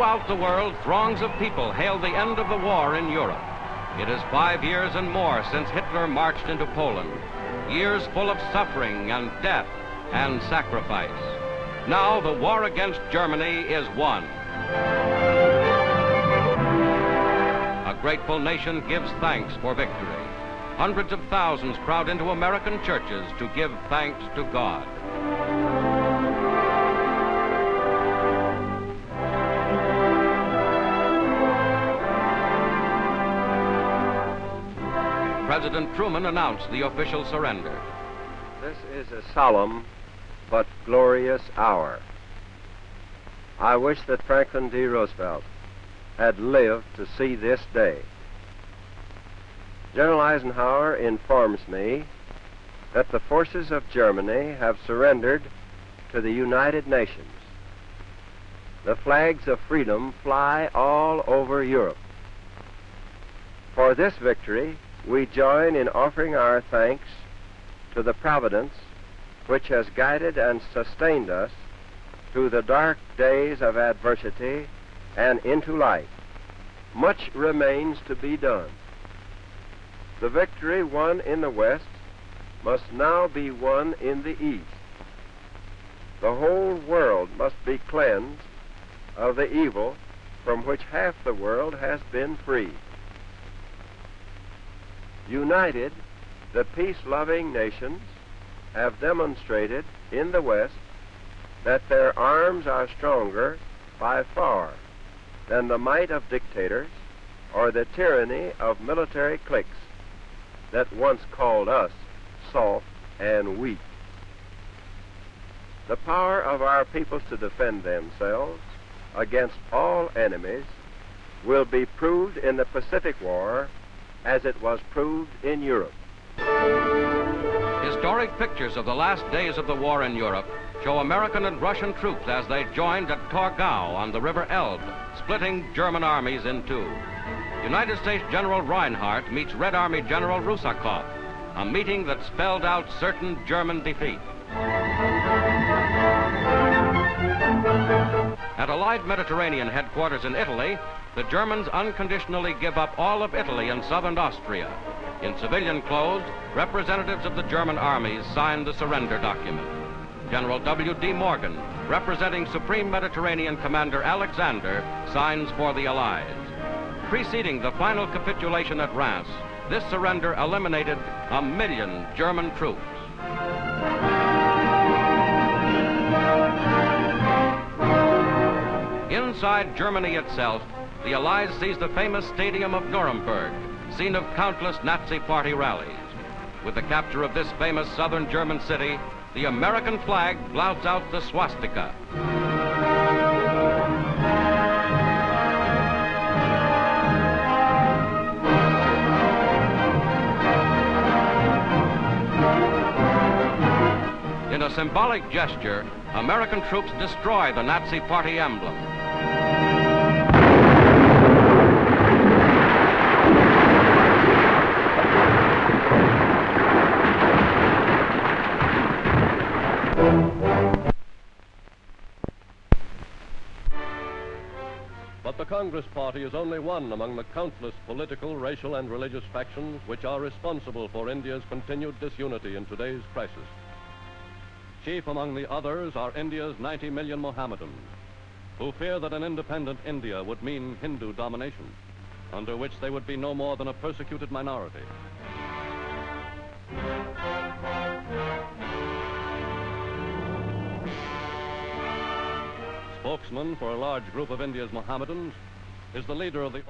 Throughout the world, throngs of people hailed the end of the war in Europe. It is 5 years and more since Hitler marched into Poland. Years full of suffering and death and sacrifice. Now the war against Germany is won. A grateful nation gives thanks for victory. Hundreds of thousands crowd into American churches to give thanks to God. President Truman announced the official surrender. This is a solemn but glorious hour. I wish that Franklin D. Roosevelt had lived to see this day. General Eisenhower informs me that the forces of Germany have surrendered to the United Nations. The flags of freedom fly all over Europe. For this victory, we join in offering our thanks to the Providence which has guided and sustained us through the dark days of adversity and into light. Much remains to be done. The victory won in the West must now be won in the East. The whole world must be cleansed of the evil from which half the world has been freed. United, the peace-loving nations have demonstrated in the West that their arms are stronger by far than the might of dictators or the tyranny of military cliques that once called us soft and weak. The power of our peoples to defend themselves against all enemies will be proved in the Pacific War as it was proved in Europe. Historic pictures of the last days of the war in Europe show American and Russian troops as they joined at Torgau on the River Elbe, splitting German armies in two. United States General Reinhardt meets Red Army General Rusakov, a meeting that spelled out certain German defeat. At Allied Mediterranean headquarters in Italy, the Germans unconditionally give up all of Italy and southern Austria. In civilian clothes, representatives of the German armies signed the surrender document. General W.D. Morgan, representing Supreme Mediterranean Commander Alexander, signs for the Allies. Preceding the final capitulation at Reims, this surrender eliminated 1 million German troops. Inside Germany itself, the Allies seized the famous Stadium of Nuremberg, scene of countless Nazi Party rallies. With the capture of this famous southern German city, the American flag flouts out the swastika. In a symbolic gesture, American troops destroy the Nazi Party emblem. But the Congress Party is only one among the countless political, racial, and religious factions which are responsible for India's continued disunity in today's crisis. Chief among the others are India's 90 million Mohammedans, who fear that an independent India would mean Hindu domination, under which they would be no more than a persecuted minority. Spokesman for a large group of India's Mohammedans is the leader of the